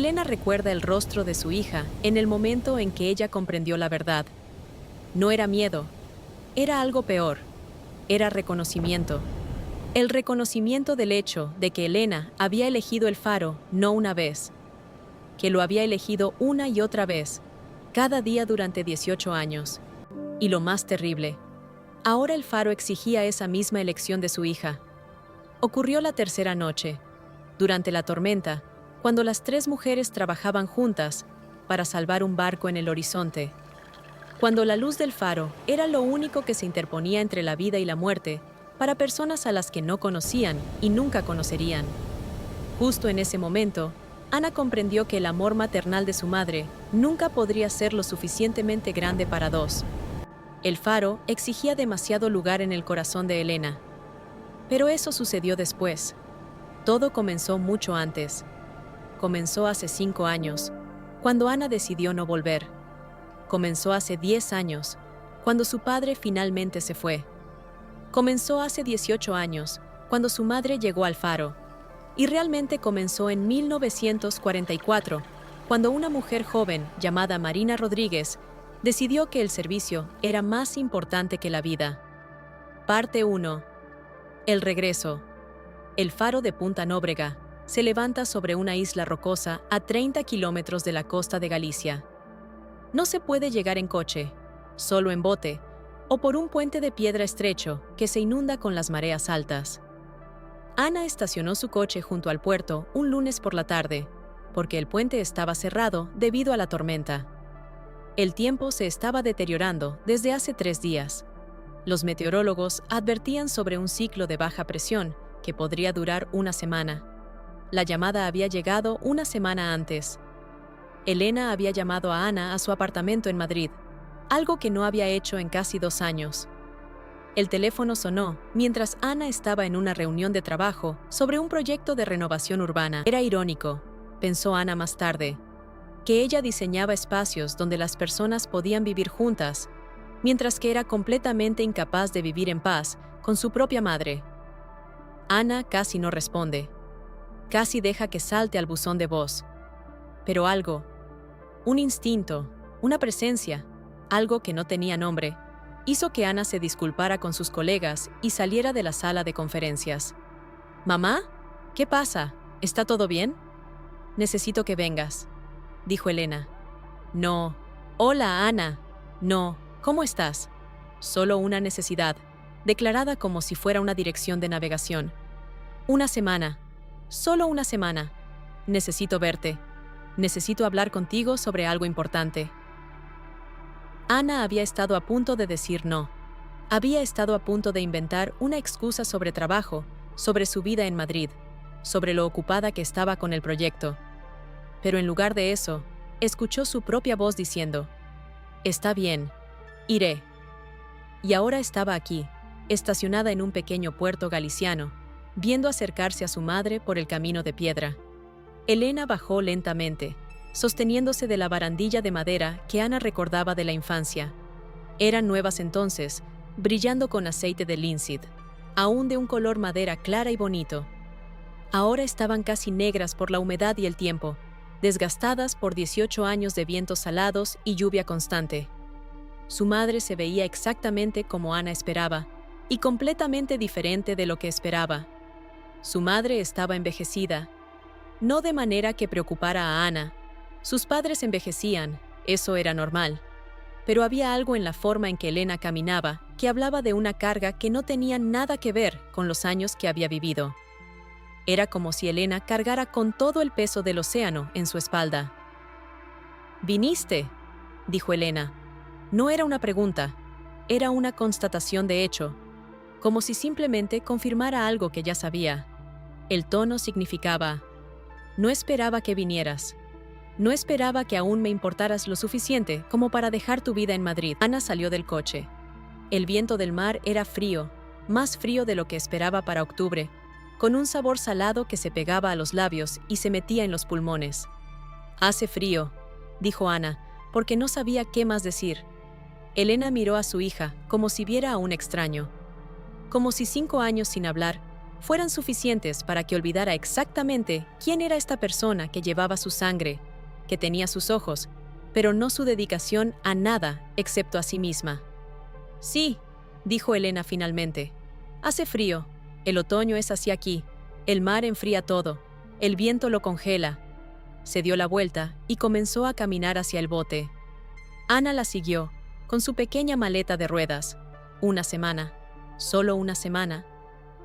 Elena recuerda el rostro de su hija en el momento en que ella comprendió la verdad. No era miedo, era algo peor, era reconocimiento. El reconocimiento del hecho de que Elena había elegido el faro no una vez, que lo había elegido una y otra vez, cada día durante 18 años. Y lo más terrible, ahora el faro exigía esa misma elección de su hija. Ocurrió la tercera noche, durante la tormenta, cuando las tres mujeres trabajaban juntas para salvar un barco en el horizonte. Cuando la luz del faro era lo único que se interponía entre la vida y la muerte para personas a las que no conocían y nunca conocerían. Justo en ese momento, Ana comprendió que el amor maternal de su madre nunca podría ser lo suficientemente grande para dos. El faro exigía demasiado lugar en el corazón de Elena. Pero eso sucedió después. Todo comenzó mucho antes. Comenzó hace 5 años, cuando Ana decidió no volver. Comenzó hace 10 años, cuando su padre finalmente se fue. Comenzó hace 18 años, cuando su madre llegó al faro. Y realmente comenzó en 1944, cuando una mujer joven llamada Marina Rodríguez decidió que el servicio era más importante que la vida. Parte 1. El regreso. El faro de Punta Nóbrega se levanta sobre una isla rocosa a 30 kilómetros de la costa de Galicia. No se puede llegar en coche, solo en bote, o por un puente de piedra estrecho que se inunda con las mareas altas. Ana estacionó su coche junto al puerto un lunes por la tarde, porque el puente estaba cerrado debido a la tormenta. El tiempo se estaba deteriorando desde hace 3 días. Los meteorólogos advertían sobre un ciclo de baja presión que podría durar una semana. La llamada había llegado una semana antes. Elena había llamado a Ana a su apartamento en Madrid, algo que no había hecho en casi 2 años. El teléfono sonó mientras Ana estaba en una reunión de trabajo sobre un proyecto de renovación urbana. Era irónico, pensó Ana más tarde, que ella diseñaba espacios donde las personas podían vivir juntas, mientras que era completamente incapaz de vivir en paz con su propia madre. Ana casi no responde. Casi deja que salte al buzón de voz. Pero algo, un instinto, una presencia, algo que no tenía nombre, hizo que Ana se disculpara con sus colegas y saliera de la sala de conferencias. «¿Mamá? ¿Qué pasa? ¿Está todo bien?» «Necesito que vengas», dijo Elena. «No. Hola, Ana. No. ¿Cómo estás?» «Solo una necesidad», declarada como si fuera una dirección de navegación. «Una semana. Solo una semana. Necesito verte. Necesito hablar contigo sobre algo importante». Ana había estado a punto de decir no. Había estado a punto de inventar una excusa sobre trabajo, sobre su vida en Madrid, sobre lo ocupada que estaba con el proyecto. Pero en lugar de eso, escuchó su propia voz diciendo: «Está bien, iré». Y ahora estaba aquí, estacionada en un pequeño puerto galiciano, viendo acercarse a su madre por el camino de piedra. Elena bajó lentamente, sosteniéndose de la barandilla de madera que Ana recordaba de la infancia. Eran nuevas entonces, brillando con aceite de linseed, aún de un color madera clara y bonito. Ahora estaban casi negras por la humedad y el tiempo, desgastadas por 18 años de vientos salados y lluvia constante. Su madre se veía exactamente como Ana esperaba, y completamente diferente de lo que esperaba. Su madre estaba envejecida, no de manera que preocupara a Ana. Sus padres envejecían, eso era normal. Pero había algo en la forma en que Elena caminaba que hablaba de una carga que no tenía nada que ver con los años que había vivido. Era como si Elena cargara con todo el peso del océano en su espalda. «¿Viniste?», dijo Elena. No era una pregunta, era una constatación de hecho, como si simplemente confirmara algo que ya sabía. El tono significaba: «No esperaba que vinieras. No esperaba que aún me importaras lo suficiente como para dejar tu vida en Madrid». Ana salió del coche. El viento del mar era frío, más frío de lo que esperaba para octubre, con un sabor salado que se pegaba a los labios y se metía en los pulmones. «Hace frío», dijo Ana, porque no sabía qué más decir. Elena miró a su hija como si viera a un extraño. Como si 5 años sin hablar fueran suficientes para que olvidara exactamente quién era esta persona que llevaba su sangre, que tenía sus ojos, pero no su dedicación a nada excepto a sí misma. «Sí», dijo Elena finalmente. «Hace frío. El otoño es así aquí. El mar enfría todo. El viento lo congela». Se dio la vuelta y comenzó a caminar hacia el bote. Ana la siguió, con su pequeña maleta de ruedas. Una semana, solo una semana,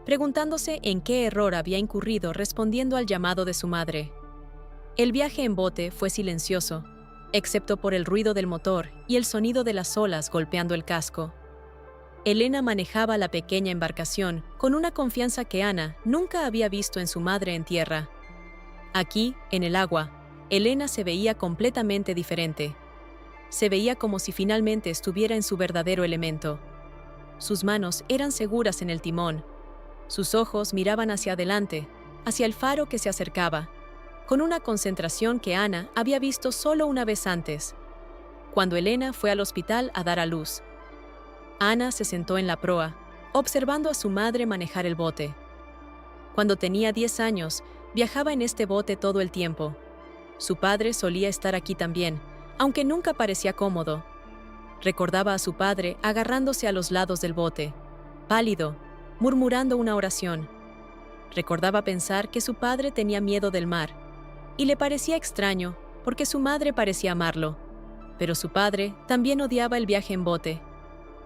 preguntándose en qué error había incurrido respondiendo al llamado de su madre. El viaje en bote fue silencioso, excepto por el ruido del motor y el sonido de las olas golpeando el casco. Elena manejaba la pequeña embarcación con una confianza que Ana nunca había visto en su madre en tierra. Aquí, en el agua, Elena se veía completamente diferente. Se veía como si finalmente estuviera en su verdadero elemento. Sus manos eran seguras en el timón. Sus ojos miraban hacia adelante, hacia el faro que se acercaba, con una concentración que Ana había visto solo una vez antes, cuando Elena fue al hospital a dar a luz. Ana se sentó en la proa, observando a su madre manejar el bote. Cuando tenía 10 años, viajaba en este bote todo el tiempo. Su padre solía estar aquí también, aunque nunca parecía cómodo. Recordaba a su padre agarrándose a los lados del bote, pálido, murmurando una oración. Recordaba pensar que su padre tenía miedo del mar, y le parecía extraño porque su madre parecía amarlo, pero su padre también odiaba el viaje en bote.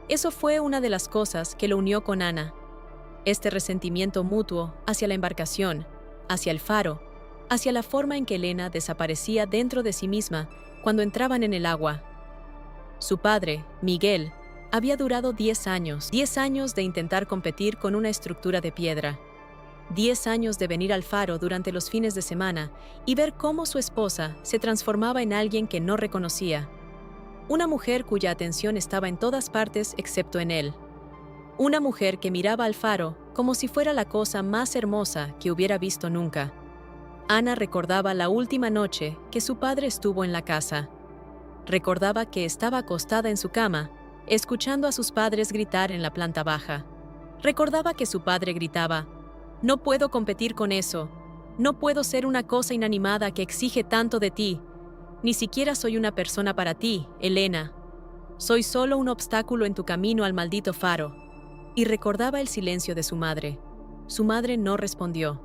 Eso fue una de las cosas que lo unió con Ana. Este resentimiento mutuo hacia la embarcación, hacia el faro, hacia la forma en que Elena desaparecía dentro de sí misma cuando entraban en el agua. Su padre, Miguel, había durado 10 años de intentar competir con una estructura de piedra. 10 años de venir al faro durante los fines de semana y ver cómo su esposa se transformaba en alguien que no reconocía. Una mujer cuya atención estaba en todas partes excepto en él. Una mujer que miraba al faro como si fuera la cosa más hermosa que hubiera visto nunca. Ana recordaba la última noche que su padre estuvo en la casa. Recordaba que estaba acostada en su cama, escuchando a sus padres gritar en la planta baja. Recordaba que su padre gritaba: «No puedo competir con eso. No puedo ser una cosa inanimada que exige tanto de ti. Ni siquiera soy una persona para ti, Elena. Soy solo un obstáculo en tu camino al maldito faro». Y recordaba el silencio de su madre. Su madre no respondió.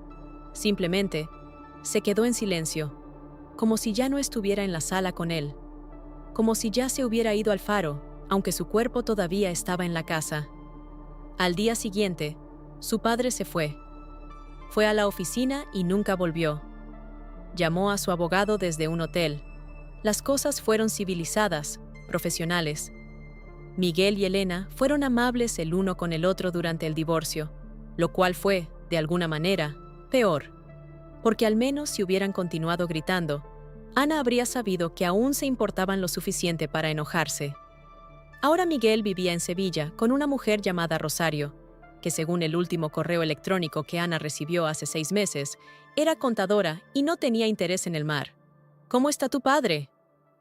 Simplemente se quedó en silencio, como si ya no estuviera en la sala con él. Como si ya se hubiera ido al faro, aunque su cuerpo todavía estaba en la casa. Al día siguiente, su padre se fue. Fue a la oficina y nunca volvió. Llamó a su abogado desde un hotel. Las cosas fueron civilizadas, profesionales. Miguel y Elena fueron amables el uno con el otro durante el divorcio, lo cual fue, de alguna manera, peor. Porque al menos si hubieran continuado gritando, Ana habría sabido que aún se importaban lo suficiente para enojarse. Ahora Miguel vivía en Sevilla con una mujer llamada Rosario, que según el último correo electrónico que Ana recibió hace 6 meses, era contadora y no tenía interés en el mar. «¿Cómo está tu padre?»,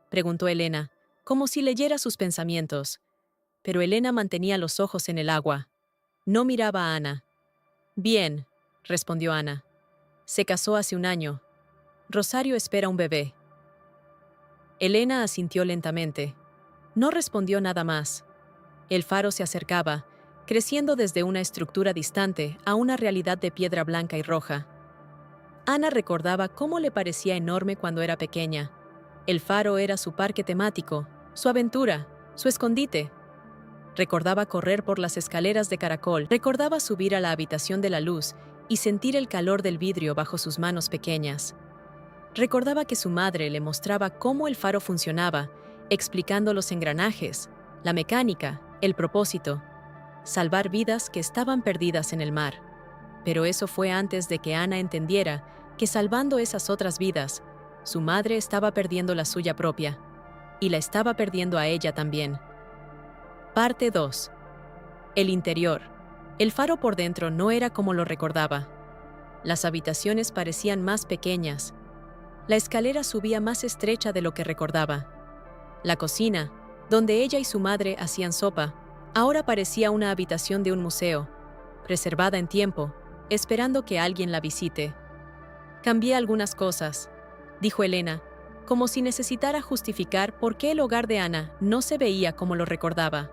preguntó Elena, como si leyera sus pensamientos. Pero Elena mantenía los ojos en el agua. No miraba a Ana. «Bien», respondió Ana. «Se casó hace 1 año. Rosario espera un bebé». Elena asintió lentamente. No respondió nada más. El faro se acercaba, creciendo desde una estructura distante a una realidad de piedra blanca y roja. Ana recordaba cómo le parecía enorme cuando era pequeña. El faro era su parque temático, su aventura, su escondite. Recordaba correr por las escaleras de caracol, recordaba subir a la habitación de la luz y sentir el calor del vidrio bajo sus manos pequeñas. Recordaba que su madre le mostraba cómo el faro funcionaba, explicando los engranajes, la mecánica, el propósito: salvar vidas que estaban perdidas en el mar. Pero eso fue antes de que Ana entendiera que salvando esas otras vidas, su madre estaba perdiendo la suya propia, y la estaba perdiendo a ella también. Parte 2. El interior. El faro por dentro no era como lo recordaba. Las habitaciones parecían más pequeñas. La escalera subía más estrecha de lo que recordaba. La cocina, donde ella y su madre hacían sopa, ahora parecía una habitación de un museo, preservada en tiempo, esperando que alguien la visite. Cambié algunas cosas, dijo Elena, como si necesitara justificar por qué el hogar de Ana no se veía como lo recordaba.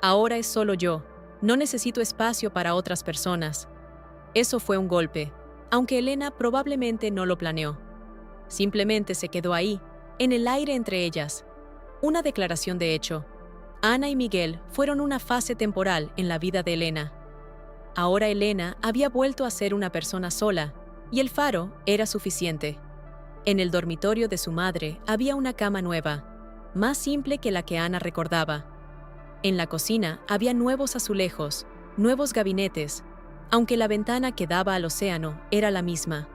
Ahora es solo yo, no necesito espacio para otras personas. Eso fue un golpe, aunque Elena probablemente no lo planeó. Simplemente se quedó ahí, en el aire entre ellas. Una declaración de hecho. Ana y Miguel fueron una fase temporal en la vida de Elena. Ahora Elena había vuelto a ser una persona sola, y el faro era suficiente. En el dormitorio de su madre había una cama nueva, más simple que la que Ana recordaba. En la cocina había nuevos azulejos, nuevos gabinetes, aunque la ventana que daba al océano era la misma.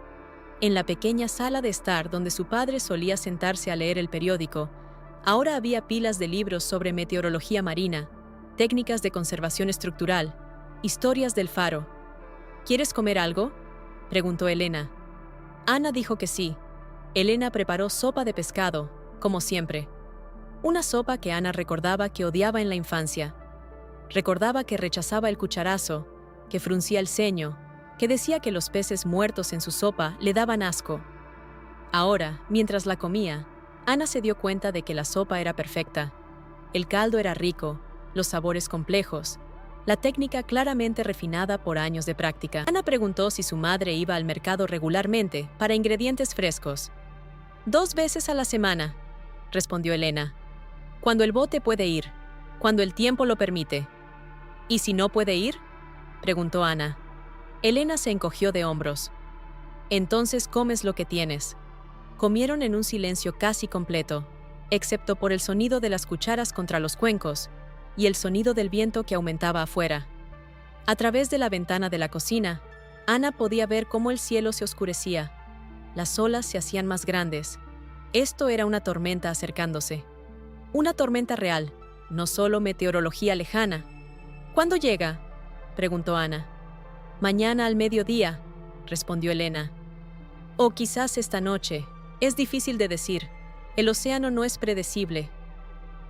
En la pequeña sala de estar donde su padre solía sentarse a leer el periódico, ahora había pilas de libros sobre meteorología marina, técnicas de conservación estructural, historias del faro. ¿Quieres comer algo?, preguntó Elena. Ana dijo que sí. Elena preparó sopa de pescado, como siempre. Una sopa que Ana recordaba que odiaba en la infancia. Recordaba que rechazaba el cucharazo, que fruncía el ceño, que decía que los peces muertos en su sopa le daban asco. Ahora, mientras la comía, Ana se dio cuenta de que la sopa era perfecta. El caldo era rico, los sabores complejos, la técnica claramente refinada por años de práctica. Ana preguntó si su madre iba al mercado regularmente para ingredientes frescos. 2 veces a la semana, respondió Elena. Cuando el bote puede ir, cuando el tiempo lo permite. ¿Y si no puede ir?, preguntó Ana. Elena se encogió de hombros. Entonces comes lo que tienes. Comieron en un silencio casi completo, excepto por el sonido de las cucharas contra los cuencos y el sonido del viento que aumentaba afuera. A través de la ventana de la cocina, Ana podía ver cómo el cielo se oscurecía. Las olas se hacían más grandes. Esto era una tormenta acercándose. Una tormenta real, no solo meteorología lejana. ¿Cuándo llega?, preguntó Ana. Mañana al mediodía, respondió Elena. O quizás esta noche. Es difícil de decir. El océano no es predecible.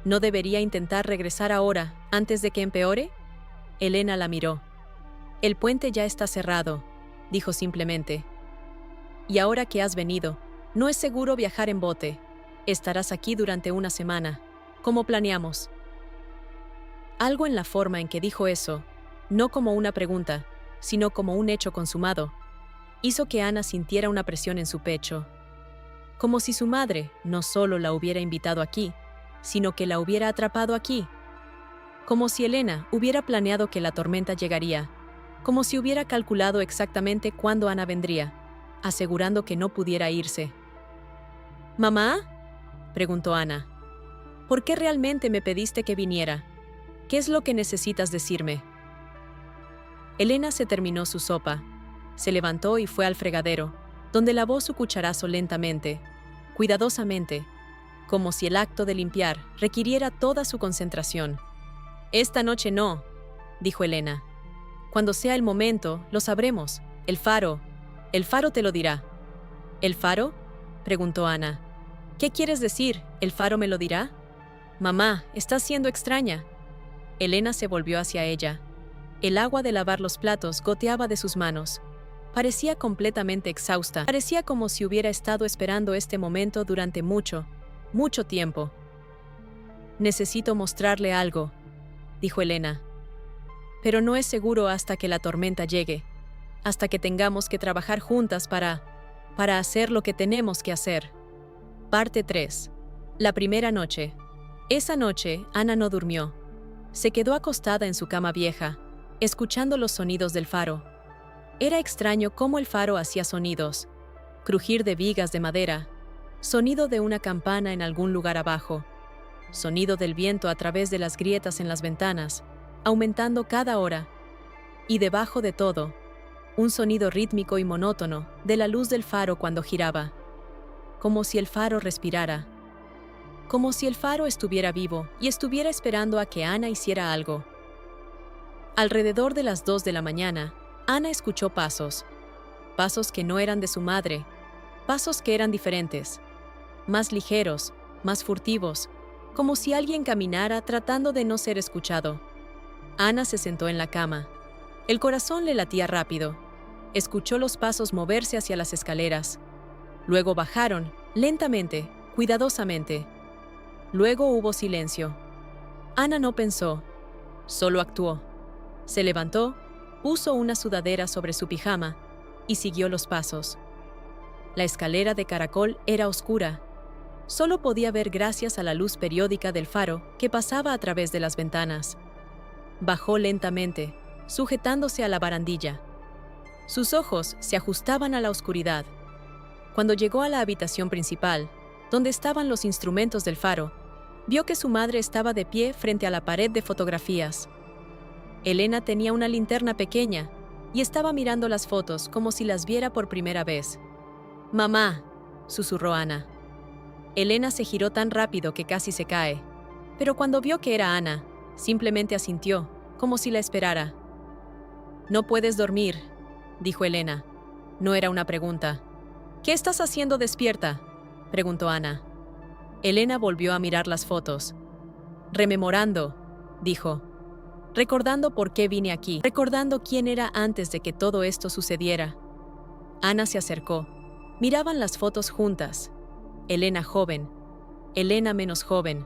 ¿No debería intentar regresar ahora, antes de que empeore? Elena la miró. El puente ya está cerrado, dijo simplemente. Y ahora que has venido, no es seguro viajar en bote. Estarás aquí durante una semana, como planeamos. Algo en la forma en que dijo eso, no como una pregunta, sino como un hecho consumado, hizo que Ana sintiera una presión en su pecho. Como si su madre no solo la hubiera invitado aquí, sino que la hubiera atrapado aquí. Como si Elena hubiera planeado que la tormenta llegaría, como si hubiera calculado exactamente cuándo Ana vendría, asegurando que no pudiera irse. ¿Mamá?, preguntó Ana. ¿Por qué realmente me pediste que viniera? ¿Qué es lo que necesitas decirme? Elena se terminó su sopa, se levantó y fue al fregadero, donde lavó su cucharazo lentamente, cuidadosamente, como si el acto de limpiar requiriera toda su concentración. Esta noche no, dijo Elena. Cuando sea el momento, lo sabremos. El faro te lo dirá. ¿El faro?, preguntó Ana. ¿Qué quieres decir? ¿El faro me lo dirá? Mamá, estás siendo extraña. Elena se volvió hacia ella. El agua de lavar los platos goteaba de sus manos. Parecía completamente exhausta. Parecía como si hubiera estado esperando este momento durante mucho tiempo. Necesito mostrarle algo, dijo Elena. Pero no es seguro hasta que la tormenta llegue, hasta que tengamos que trabajar juntas para hacer lo que tenemos que hacer. Parte 3. La primera noche. Esa noche, Ana no durmió. Se quedó acostada en su cama vieja, escuchando los sonidos del faro. Era extraño cómo el faro hacía sonidos. Crujir de vigas de madera, sonido de una campana en algún lugar abajo, sonido del viento a través de las grietas en las ventanas, aumentando cada hora. Y debajo de todo, un sonido rítmico y monótono de la luz del faro cuando giraba. Como si el faro respirara. Como si el faro estuviera vivo y estuviera esperando a que Ana hiciera algo. Alrededor de las 2 de la mañana, Ana escuchó pasos. Pasos que no eran de su madre. Pasos que eran diferentes. Más ligeros, más furtivos, como si alguien caminara tratando de no ser escuchado. Ana se sentó en la cama. El corazón le latía rápido. Escuchó los pasos moverse hacia las escaleras. Luego bajaron, lentamente, cuidadosamente. Luego hubo silencio. Ana no pensó, solo actuó. Se levantó, puso una sudadera sobre su pijama y siguió los pasos. La escalera de caracol era oscura. Solo podía ver gracias a la luz periódica del faro que pasaba a través de las ventanas. Bajó lentamente, sujetándose a la barandilla. Sus ojos se ajustaban a la oscuridad. Cuando llegó a la habitación principal, donde estaban los instrumentos del faro, vio que su madre estaba de pie frente a la pared de fotografías. Elena tenía una linterna pequeña y estaba mirando las fotos como si las viera por primera vez. «Mamá», susurró Ana. Elena se giró tan rápido que casi se cae, pero cuando vio que era Ana, simplemente asintió, como si la esperara. «No puedes dormir», dijo Elena. No era una pregunta. «¿Qué estás haciendo despierta?», preguntó Ana. Elena volvió a mirar las fotos. «Rememorando», dijo. «Recordando por qué vine aquí, recordando quién era antes de que todo esto sucediera». Ana se acercó. Miraban las fotos juntas. Elena joven, Elena menos joven,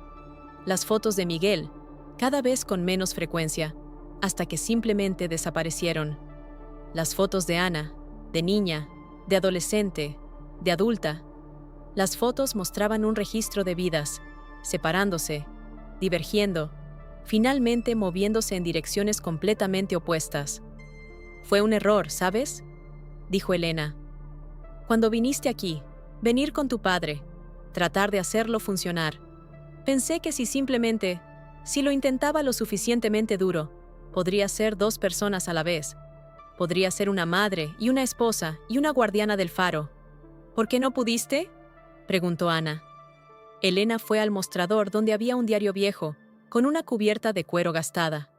las fotos de Miguel, cada vez con menos frecuencia, hasta que simplemente desaparecieron. Las fotos de Ana, de niña, de adolescente, de adulta. Las fotos mostraban un registro de vidas, separándose, divergiendo, finalmente moviéndose en direcciones completamente opuestas. «Fue un error, ¿sabes?», dijo Elena. «Cuando viniste aquí, venir con tu padre, tratar de hacerlo funcionar. Pensé que si lo intentaba lo suficientemente duro, podría ser 2 personas a la vez. Podría ser una madre y una esposa y una guardiana del faro». «¿Por qué no pudiste?», preguntó Ana. Elena fue al mostrador donde había un diario viejo, con una cubierta de cuero gastada.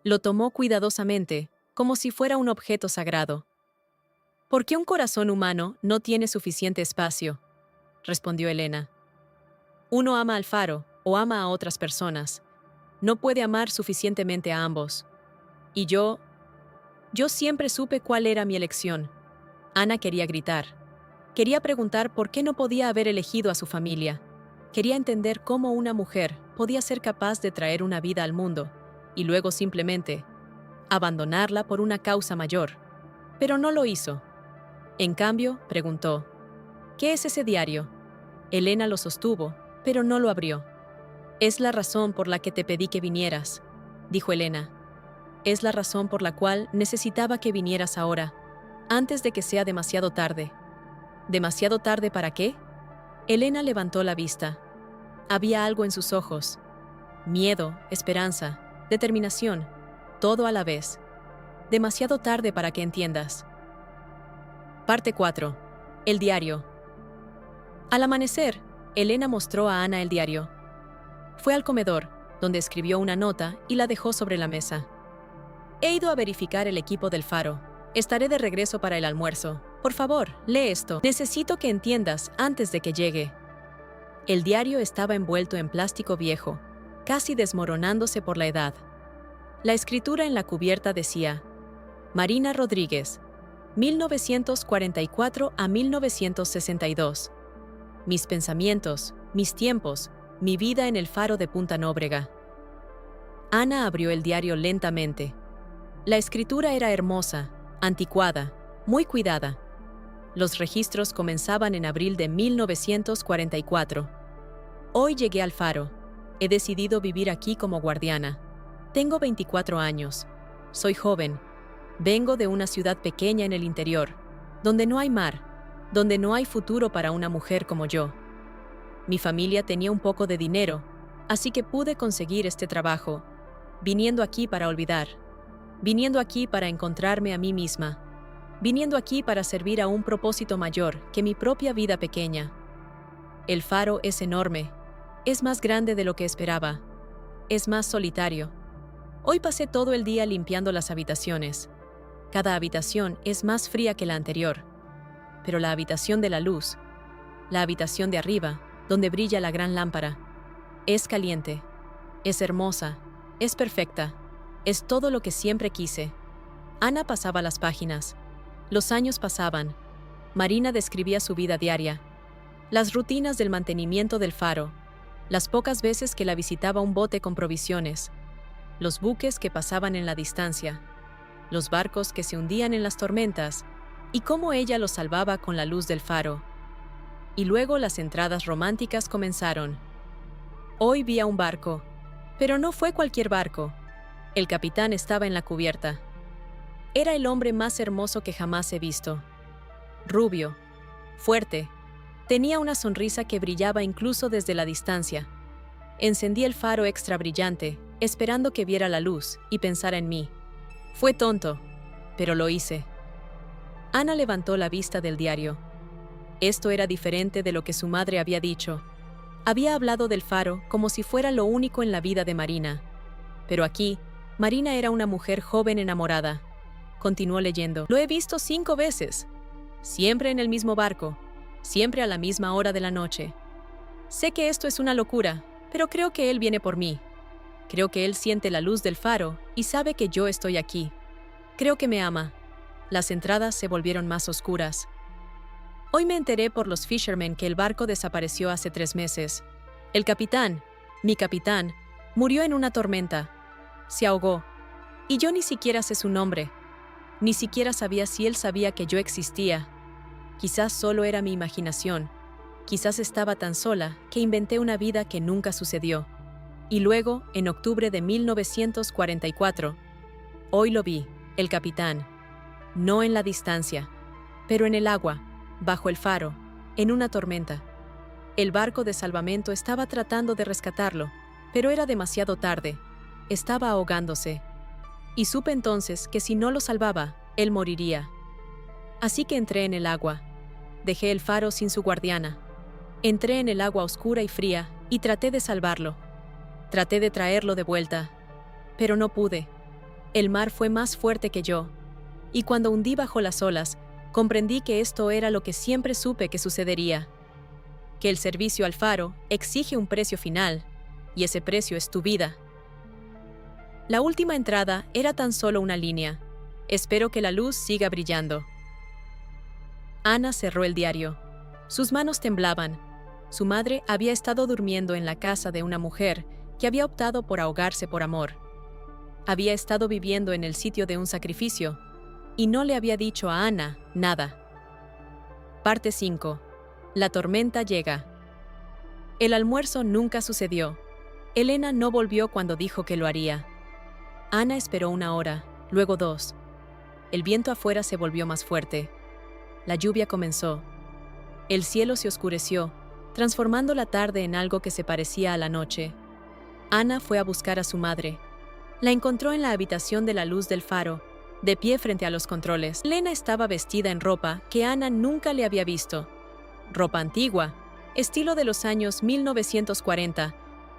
Lo tomó cuidadosamente, como si fuera un objeto sagrado. «¿Por qué un corazón humano no tiene suficiente espacio?», respondió Elena. «Uno ama al faro o ama a otras personas. No puede amar suficientemente a ambos. Y yo siempre supe cuál era mi elección». Ana quería gritar. Quería preguntar por qué no podía haber elegido a su familia. Quería entender cómo una mujer podía ser capaz de traer una vida al mundo y luego simplemente abandonarla por una causa mayor. Pero no lo hizo. En cambio, preguntó, «¿Qué es ese diario?». Elena lo sostuvo, pero no lo abrió. «Es la razón por la que te pedí que vinieras», dijo Elena. «Es la razón por la cual necesitaba que vinieras ahora, antes de que sea demasiado tarde». «¿Demasiado tarde para qué?». Elena levantó la vista. Había algo en sus ojos. Miedo, esperanza, determinación, todo a la vez. «Demasiado tarde para que entiendas». Parte 4. El diario. Al amanecer, Elena mostró a Ana el diario. Fue al comedor, donde escribió una nota y la dejó sobre la mesa. «He ido a verificar el equipo del faro. Estaré de regreso para el almuerzo. Por favor, lee esto. Necesito que entiendas antes de que llegue». El diario estaba envuelto en plástico viejo, casi desmoronándose por la edad. La escritura en la cubierta decía: «Marina Rodríguez, 1944 a 1962. Mis pensamientos, mis tiempos, mi vida en el faro de Punta Nóbrega». Ana abrió el diario lentamente. La escritura era hermosa, anticuada, muy cuidada. Los registros comenzaban en abril de 1944. «Hoy llegué al faro. He decidido vivir aquí como guardiana. Tengo 24 años. Soy joven. Vengo de una ciudad pequeña en el interior, donde no hay mar, donde no hay futuro para una mujer como yo. Mi familia tenía un poco de dinero, así que pude conseguir este trabajo, viniendo aquí para olvidar, viniendo aquí para encontrarme a mí misma, viniendo aquí para servir a un propósito mayor que mi propia vida pequeña. El faro es enorme, es más grande de lo que esperaba, es más solitario. Hoy pasé todo el día limpiando las habitaciones. Cada habitación es más fría que la anterior, pero la habitación de la luz, la habitación de arriba, donde brilla la gran lámpara, es caliente, es hermosa, es perfecta, es todo lo que siempre quise». Ana pasaba las páginas. Los años pasaban. Marina describía su vida diaria, las rutinas del mantenimiento del faro, las pocas veces que la visitaba un bote con provisiones, los buques que pasaban en la distancia, los barcos que se hundían en las tormentas y cómo ella los salvaba con la luz del faro. Y luego las entradas románticas comenzaron. Hoy vi a un barco, pero no fue cualquier barco. El capitán estaba en la cubierta. Era el hombre más hermoso que jamás he visto. Rubio, fuerte, tenía una sonrisa que brillaba incluso desde la distancia. Encendí el faro extra brillante, esperando que viera la luz y pensara en mí. Fue tonto, pero lo hice. Ana levantó la vista del diario. Esto era diferente de lo que su madre había dicho. Había hablado del faro como si fuera lo único en la vida de Marina. Pero aquí, Marina era una mujer joven enamorada. Continuó leyendo. Lo he visto 5 veces. Siempre en el mismo barco. Siempre a la misma hora de la noche. Sé que esto es una locura, pero creo que él viene por mí. Creo que él siente la luz del faro y sabe que yo estoy aquí. Creo que me ama. Las entradas se volvieron más oscuras. Hoy me enteré por los fishermen que el barco desapareció hace 3 meses. El capitán, mi capitán, murió en una tormenta. Se ahogó. Y yo ni siquiera sé su nombre. Ni siquiera sabía si él sabía que yo existía. Quizás solo era mi imaginación. Quizás estaba tan sola que inventé una vida que nunca sucedió. Y luego, en octubre de 1944, hoy lo vi, el capitán. No en la distancia, pero en el agua, bajo el faro, en una tormenta. El barco de salvamento estaba tratando de rescatarlo, pero era demasiado tarde. Estaba ahogándose. Y supe entonces que si no lo salvaba, él moriría. Así que entré en el agua. Dejé el faro sin su guardiana. Entré en el agua oscura y fría y traté de salvarlo. Traté de traerlo de vuelta, pero no pude. El mar fue más fuerte que yo. Y cuando hundí bajo las olas, comprendí que esto era lo que siempre supe que sucedería. Que el servicio al faro exige un precio final, y ese precio es tu vida. La última entrada era tan solo una línea. Espero que la luz siga brillando. Ana cerró el diario. Sus manos temblaban. Su madre había estado durmiendo en la casa de una mujer que había optado por ahogarse por amor. Había estado viviendo en el sitio de un sacrificio, y no le había dicho a Ana nada. Parte 5. La tormenta llega. El almuerzo nunca sucedió. Elena no volvió cuando dijo que lo haría. Ana esperó 1 hora, luego 2. El viento afuera se volvió más fuerte. La lluvia comenzó. El cielo se oscureció, transformando la tarde en algo que se parecía a la noche. Ana fue a buscar a su madre. La encontró en la habitación de la luz del faro, de pie frente a los controles. Elena estaba vestida en ropa que Ana nunca le había visto. Ropa antigua, estilo de los años 1940,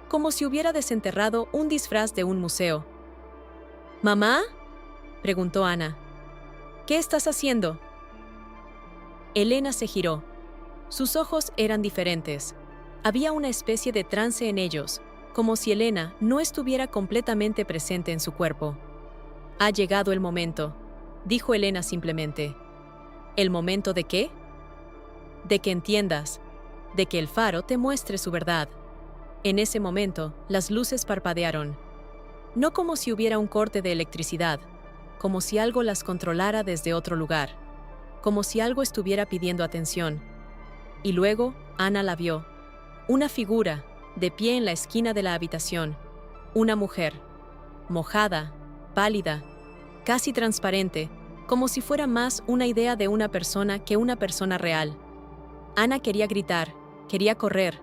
como si hubiera desenterrado un disfraz de un museo. ¿Mamá?, preguntó Ana. ¿Qué estás haciendo? Elena se giró. Sus ojos eran diferentes. Había una especie de trance en ellos, como si Elena no estuviera completamente presente en su cuerpo. Ha llegado el momento, dijo Elena simplemente. ¿El momento de qué? De que entiendas, de que el faro te muestre su verdad. En ese momento, las luces parpadearon. No como si hubiera un corte de electricidad, como si algo las controlara desde otro lugar, como si algo estuviera pidiendo atención. Y luego, Ana la vio. Una figura, de pie en la esquina de la habitación. Una mujer, mojada, pálida, casi transparente, como si fuera más una idea de una persona que una persona real. Ana quería gritar, quería correr,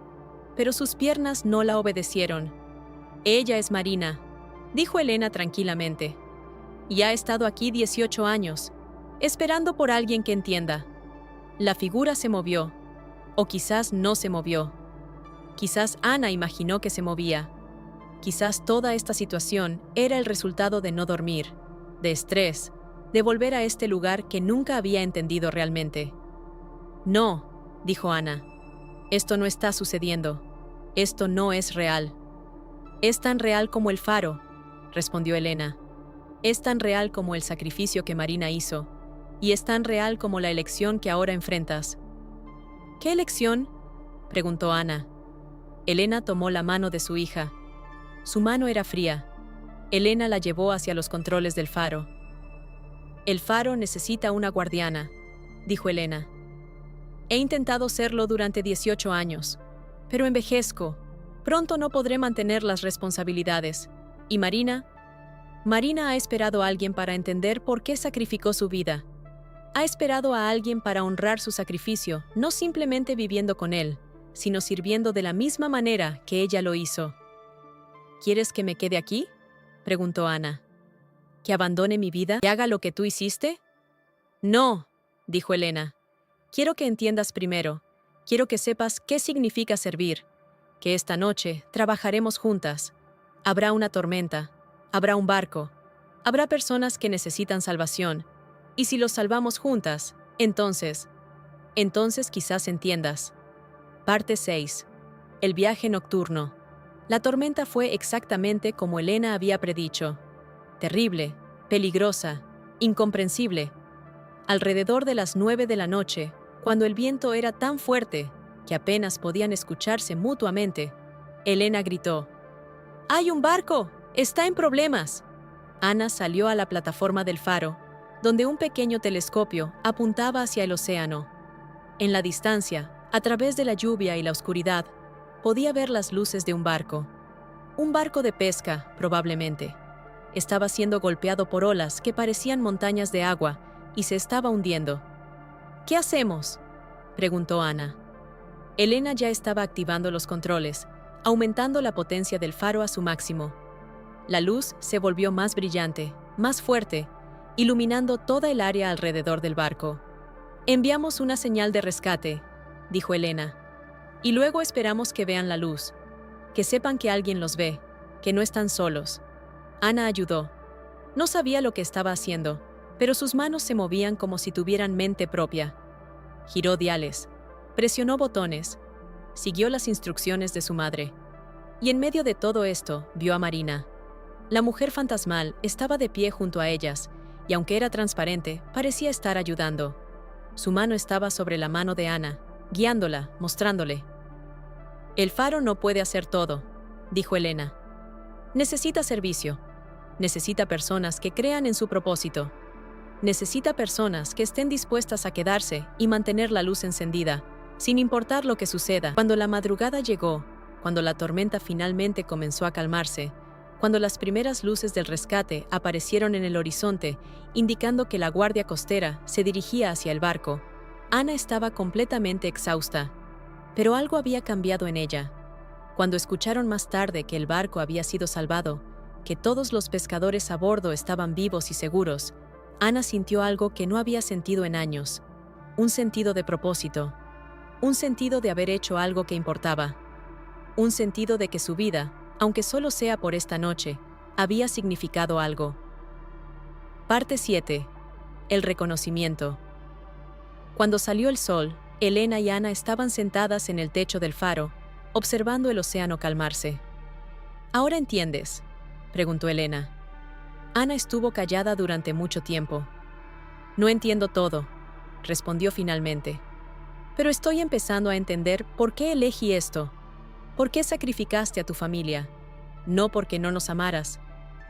pero sus piernas no la obedecieron. Ella es Marina, dijo Elena tranquilamente. Y ha estado aquí 18 años, esperando por alguien que entienda. La figura se movió, o quizás no se movió. Quizás Ana imaginó que se movía. Quizás toda esta situación era el resultado de no dormir, de estrés, de volver a este lugar que nunca había entendido realmente. No, dijo Ana. Esto no está sucediendo. Esto no es real. Es tan real como el faro, respondió Elena. Es tan real como el sacrificio que Marina hizo. y es tan real como la elección que ahora enfrentas. ¿Qué elección?, preguntó Ana. Elena tomó la mano de su hija. Su mano era fría. Elena la llevó hacia los controles del faro. El faro necesita una guardiana, dijo Elena. He intentado serlo durante 18 años, pero envejezco. Pronto no podré mantener las responsabilidades. ¿Y Marina? Marina ha esperado a alguien para entender por qué sacrificó su vida. Ha esperado a alguien para honrar su sacrificio, no simplemente viviendo con él, sino sirviendo de la misma manera que ella lo hizo. ¿Quieres que me quede aquí?, preguntó Ana. ¿Que abandone mi vida y haga lo que tú hiciste? No, dijo Elena. Quiero que entiendas primero. Quiero que sepas qué significa servir. Que esta noche trabajaremos juntas. Habrá una tormenta. Habrá un barco. Habrá personas que necesitan salvación. Y si los salvamos juntas, entonces quizás entiendas. Parte 6. El viaje nocturno. La tormenta fue exactamente como Elena había predicho. Terrible, peligrosa, incomprensible. Alrededor de las 9 de la noche, cuando el viento era tan fuerte que apenas podían escucharse mutuamente, Elena gritó: ¡Hay un barco! ¡Está en problemas! Ana salió a la plataforma del faro, donde un pequeño telescopio apuntaba hacia el océano. En la distancia, a través de la lluvia y la oscuridad, podía ver las luces de un barco. Un barco de pesca, probablemente. Estaba siendo golpeado por olas que parecían montañas de agua y se estaba hundiendo. ¿Qué hacemos?, preguntó Ana. Elena ya estaba activando los controles, aumentando la potencia del faro a su máximo. La luz se volvió más brillante, más fuerte, iluminando toda el área alrededor del barco. Enviamos una señal de rescate, dijo Elena, y luego esperamos que vean la luz, que sepan que alguien los ve, que no están solos. Ana ayudó. No sabía lo que estaba haciendo, pero sus manos se movían como si tuvieran mente propia. Giró diales, presionó botones, siguió las instrucciones de su madre. Y en medio de todo esto, vio a Marina. La mujer fantasmal estaba de pie junto a ellas, y aunque era transparente, parecía estar ayudando. Su mano estaba sobre la mano de Ana, guiándola, mostrándole. El faro no puede hacer todo, dijo Elena. Necesita servicio. Necesita personas que crean en su propósito. Necesita personas que estén dispuestas a quedarse y mantener la luz encendida, sin importar lo que suceda. Cuando la madrugada llegó, cuando la tormenta finalmente comenzó a calmarse, cuando las primeras luces del rescate aparecieron en el horizonte, indicando que la guardia costera se dirigía hacia el barco, Ana estaba completamente exhausta. Pero algo había cambiado en ella. Cuando escucharon más tarde que el barco había sido salvado, que todos los pescadores a bordo estaban vivos y seguros, Ana sintió algo que no había sentido en años: un sentido de propósito, un sentido de haber hecho algo que importaba, un sentido de que su vida, aunque solo sea por esta noche, había significado algo. Parte 7. El reconocimiento. Cuando salió el sol, Elena y Ana estaban sentadas en el techo del faro, observando el océano calmarse. ¿Ahora entiendes?, preguntó Elena. Ana estuvo callada durante mucho tiempo. No entiendo todo, respondió finalmente. Pero estoy empezando a entender por qué elegí esto. ¿Por qué sacrificaste a tu familia? No porque no nos amaras,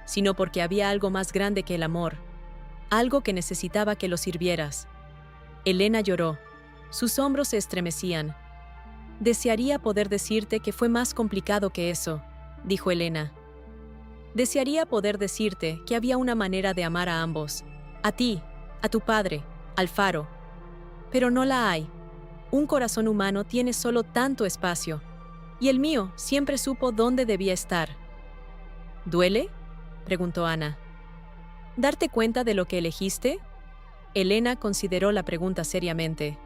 sino porque había algo más grande que el amor, algo que necesitaba que lo sirvieras. Elena lloró. Sus hombros se estremecían. Desearía poder decirte que fue más complicado que eso, dijo Elena. Desearía poder decirte que había una manera de amar a ambos, a ti, a tu padre, al faro. Pero no la hay. Un corazón humano tiene solo tanto espacio, y el mío siempre supo dónde debía estar. ¿Duele?, preguntó Ana. ¿Darte cuenta de lo que elegiste? Elena consideró la pregunta seriamente.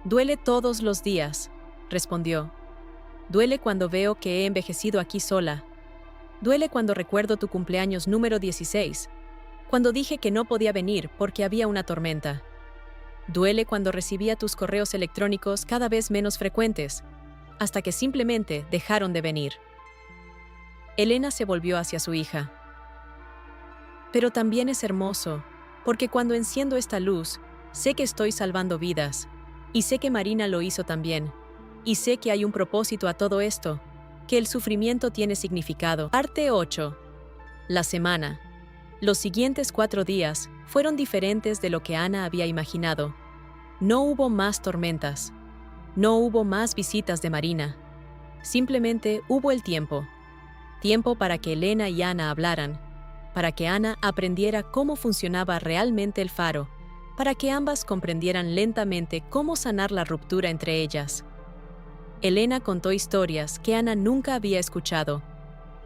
Duele todos los días, respondió. Duele cuando veo que he envejecido aquí sola. Duele cuando recuerdo tu cumpleaños número 16, cuando dije que no podía venir porque había una tormenta. Duele cuando recibía tus correos electrónicos cada vez menos frecuentes, hasta que simplemente dejaron de venir. Elena se volvió hacia su hija. Pero también es hermoso, porque cuando enciendo esta luz, Sé que estoy salvando vidas. Y sé que Marina lo hizo también. Y sé que hay un propósito a todo esto, que el sufrimiento tiene significado. Parte 8. La semana. Los siguientes 4 días fueron diferentes de lo que Ana había imaginado. No hubo más tormentas. No hubo más visitas de Marina. Simplemente hubo el tiempo. Tiempo para que Elena y Ana hablaran, para que Ana aprendiera cómo funcionaba realmente el faro, para que ambas comprendieran lentamente cómo sanar la ruptura entre ellas. Elena contó historias que Ana nunca había escuchado.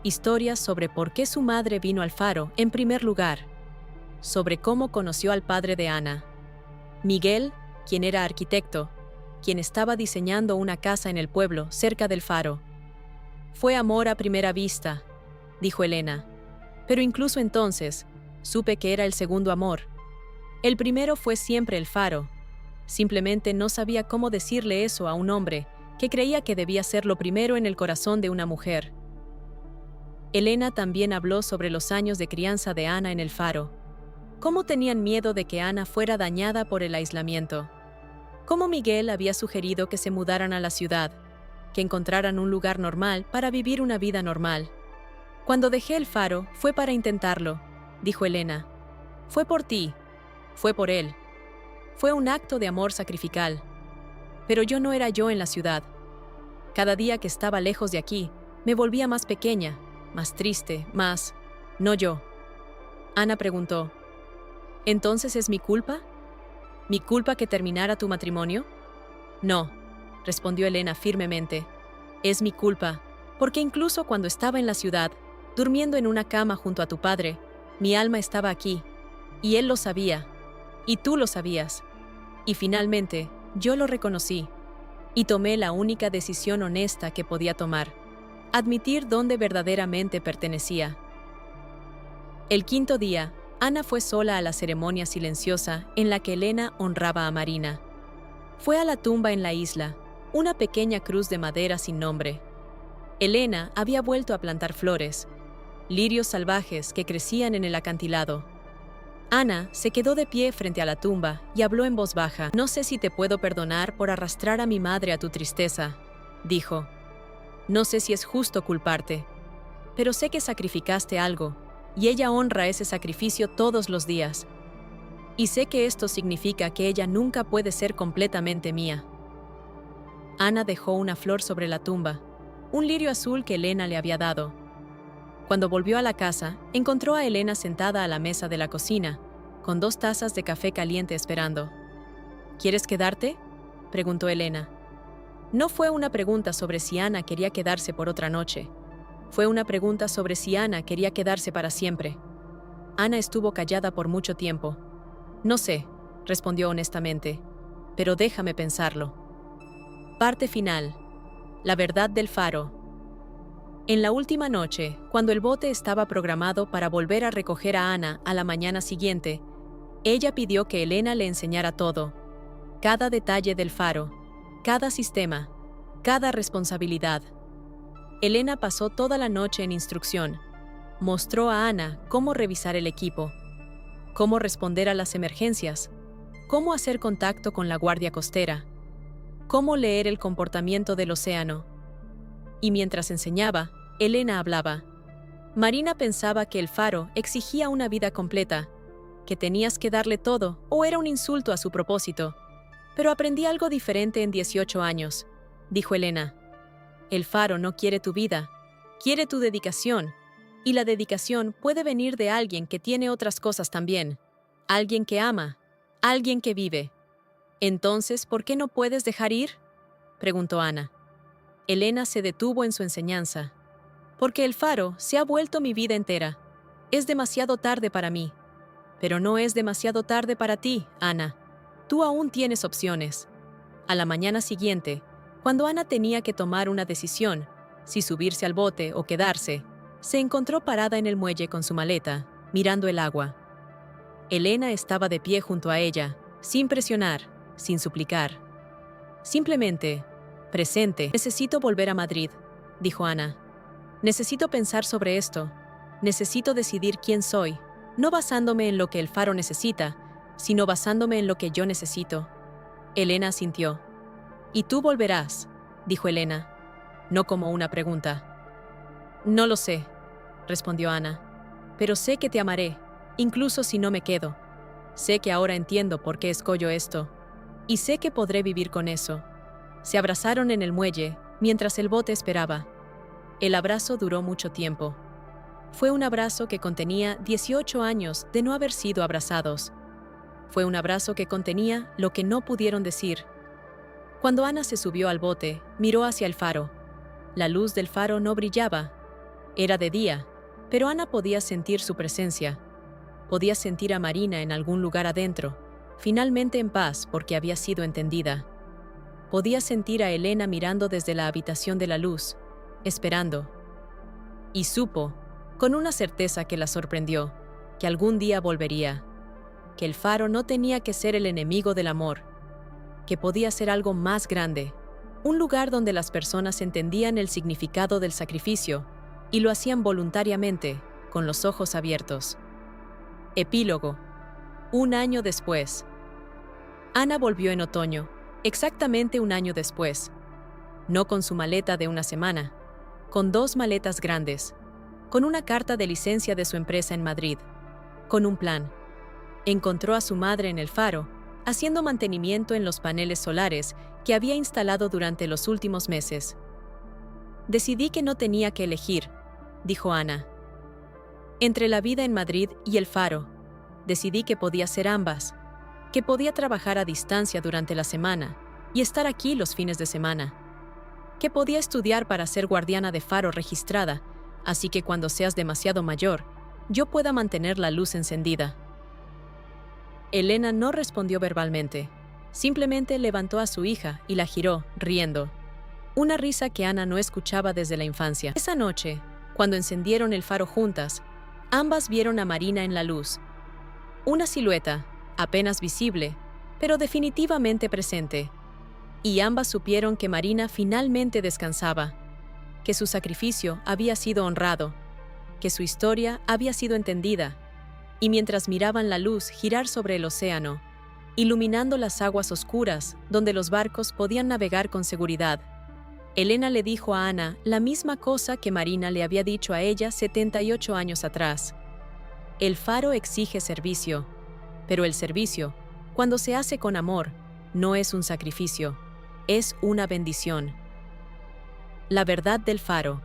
Historias sobre por qué su madre vino al faro en primer lugar, sobre cómo conoció al padre de Ana, Miguel, quien era arquitecto, quien estaba diseñando una casa en el pueblo cerca del faro. Fue amor a primera vista, dijo Elena, pero incluso entonces supe que era el segundo amor. El primero fue siempre el faro. Simplemente no sabía cómo decirle eso a un hombre que creía que debía ser lo primero en el corazón de una mujer. Elena también habló sobre los años de crianza de Ana en el faro. Cómo tenían miedo de que Ana fuera dañada por el aislamiento. Cómo Miguel había sugerido que se mudaran a la ciudad, que encontraran un lugar normal para vivir una vida normal. Cuando dejé el faro fue para intentarlo, dijo Elena. Fue por ti, fue por él. Fue un acto de amor sacrificial. Pero yo no era yo en la ciudad. Cada día que estaba lejos de aquí, me volvía más pequeña, más triste, más... no yo. Ana preguntó, ¿entonces es mi culpa? ¿Mi culpa que terminara tu matrimonio? No, respondió Elena firmemente. Es mi culpa, porque incluso cuando estaba en la ciudad, durmiendo en una cama junto a tu padre, mi alma estaba aquí, y él lo sabía, y tú lo sabías. Y finalmente, yo lo reconocí, y tomé la única decisión honesta que podía tomar, admitir dónde verdaderamente pertenecía. El quinto día, Ana fue sola a la ceremonia silenciosa en la que Elena honraba a Marina. Fue a la tumba en la isla, una pequeña cruz de madera sin nombre. Elena había vuelto a plantar flores, lirios salvajes que crecían en el acantilado. Ana se quedó de pie frente a la tumba y habló en voz baja. No sé si te puedo perdonar por arrastrar a mi madre a tu tristeza, dijo. No sé si es justo culparte, pero sé que sacrificaste algo, y ella honra ese sacrificio todos los días. Y sé que esto significa que ella nunca puede ser completamente mía. Ana dejó una flor sobre la tumba, un lirio azul que Elena le había dado. Cuando volvió a la casa, encontró a Elena sentada a la mesa de la cocina, con 2 tazas de café caliente esperando. ¿Quieres quedarte?, preguntó Elena. No fue una pregunta sobre si Ana quería quedarse por otra noche. Fue una pregunta sobre si Ana quería quedarse para siempre. Ana estuvo callada por mucho tiempo. No sé, respondió honestamente, pero déjame pensarlo. Parte final. La verdad del faro. En la última noche, cuando el bote estaba programado para volver a recoger a Ana a la mañana siguiente, ella pidió que Elena le enseñara todo, cada detalle del faro, cada sistema, cada responsabilidad. Elena pasó toda la noche en instrucción. Mostró a Ana cómo revisar el equipo, cómo responder a las emergencias, cómo hacer contacto con la guardia costera, cómo leer el comportamiento del océano. Y mientras enseñaba, Elena hablaba. Marina pensaba que el faro exigía una vida completa, que tenías que darle todo o era un insulto a su propósito. Pero aprendí algo diferente en 18 años, dijo Elena. El faro no quiere tu vida, quiere tu dedicación. Y la dedicación puede venir de alguien que tiene otras cosas también. Alguien que ama, alguien que vive. Entonces, ¿por qué no puedes dejar ir?, preguntó Ana. Elena se detuvo en su enseñanza. Porque el faro se ha vuelto mi vida entera. Es demasiado tarde para mí. Pero no es demasiado tarde para ti, Ana. Tú aún tienes opciones. A la mañana siguiente, cuando Ana tenía que tomar una decisión, si subirse al bote o quedarse, se encontró parada en el muelle con su maleta, mirando el agua. Elena estaba de pie junto a ella, sin presionar, sin suplicar. Simplemente, presente. Necesito volver a Madrid, dijo Ana. Necesito pensar sobre esto. Necesito decidir quién soy, no basándome en lo que el faro necesita, sino basándome en lo que yo necesito. Elena asintió. «¿Y tú volverás?», dijo Elena, no como una pregunta. «No lo sé», respondió Ana, «pero sé que te amaré, incluso si no me quedo. Sé que ahora entiendo por qué escollo esto, y sé que podré vivir con eso». Se abrazaron en el muelle, mientras el bote esperaba. El abrazo duró mucho tiempo. Fue un abrazo que contenía 18 años de no haber sido abrazados. Fue un abrazo que contenía lo que no pudieron decir. Cuando Ana se subió al bote, miró hacia el faro. La luz del faro no brillaba. Era de día, pero Ana podía sentir su presencia. Podía sentir a Marina en algún lugar adentro, finalmente en paz porque había sido entendida. Podía sentir a Elena mirando desde la habitación de la luz, esperando. Y supo, con una certeza que la sorprendió, que algún día volvería, que el faro no tenía que ser el enemigo del amor, que podía ser algo más grande, un lugar donde las personas entendían el significado del sacrificio y lo hacían voluntariamente, con los ojos abiertos. Epílogo. 1 año después. Ana volvió en otoño, exactamente 1 año después. No con su maleta de 1 semana, con 2 maletas grandes, con una carta de licencia de su empresa en Madrid, con un plan. Encontró a su madre en el faro, haciendo mantenimiento en los paneles solares que había instalado durante los últimos meses. «Decidí que no tenía que elegir», dijo Ana. «Entre la vida en Madrid y el faro, decidí que podía ser ambas, que podía trabajar a distancia durante la semana y estar aquí los fines de semana, que podía estudiar para ser guardiana de faro registrada, así que cuando seas demasiado mayor, yo pueda mantener la luz encendida». Elena no respondió verbalmente, simplemente levantó a su hija y la giró, riendo. Una risa que Ana no escuchaba desde la infancia. Esa noche, cuando encendieron el faro juntas, ambas vieron a Marina en la luz. Una silueta, apenas visible, pero definitivamente presente. Y ambas supieron que Marina finalmente descansaba, que su sacrificio había sido honrado, que su historia había sido entendida. Y mientras miraban la luz girar sobre el océano, iluminando las aguas oscuras donde los barcos podían navegar con seguridad, Elena le dijo a Ana la misma cosa que Marina le había dicho a ella 78 años atrás. El faro exige servicio, pero el servicio, cuando se hace con amor, no es un sacrificio, es una bendición. La verdad del faro.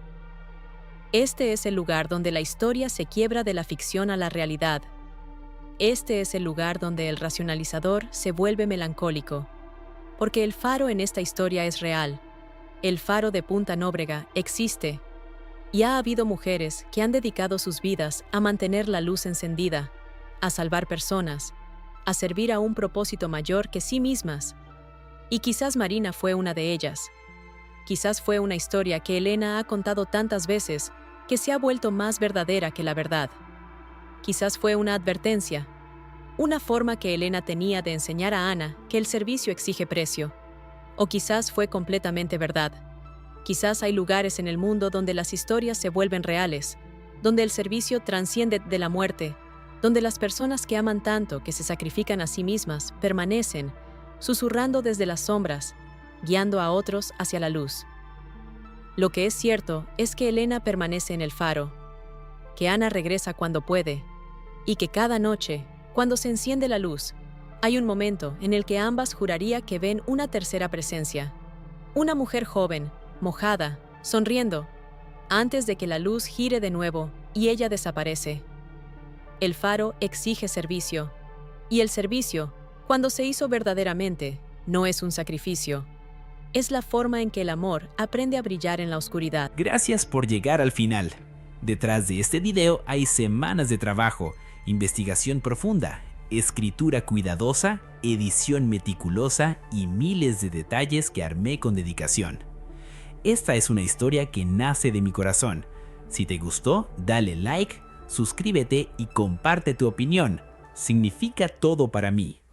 Este es el lugar donde la historia se quiebra de la ficción a la realidad. Este es el lugar donde el racionalizador se vuelve melancólico, porque el faro en esta historia es real. El faro de Punta Nóbrega existe, y ha habido mujeres que han dedicado sus vidas a mantener la luz encendida, a salvar personas, a servir a un propósito mayor que sí mismas. Y quizás Marina fue una de ellas. Quizás fue una historia que Elena ha contado tantas veces que se ha vuelto más verdadera que la verdad. Quizás fue una advertencia, una forma que Elena tenía de enseñar a Ana que el servicio exige precio. O quizás fue completamente verdad. Quizás hay lugares en el mundo donde las historias se vuelven reales, donde el servicio trasciende de la muerte, donde las personas que aman tanto que se sacrifican a sí mismas permanecen, susurrando desde las sombras, guiando a otros hacia la luz. Lo que es cierto es que Elena permanece en el faro, que Ana regresa cuando puede, y que cada noche, cuando se enciende la luz, hay un momento en el que ambas juraría que ven una tercera presencia. Una mujer joven, mojada, sonriendo, antes de que la luz gire de nuevo y ella desaparece. El faro exige servicio, y el servicio, cuando se hizo verdaderamente, no es un sacrificio. Es la forma en que el amor aprende a brillar en la oscuridad. Gracias por llegar al final. Detrás de este video hay semanas de trabajo, investigación profunda, escritura cuidadosa, edición meticulosa y miles de detalles que armé con dedicación. Esta es una historia que nace de mi corazón. Si te gustó, dale like, suscríbete y comparte tu opinión. Significa todo para mí.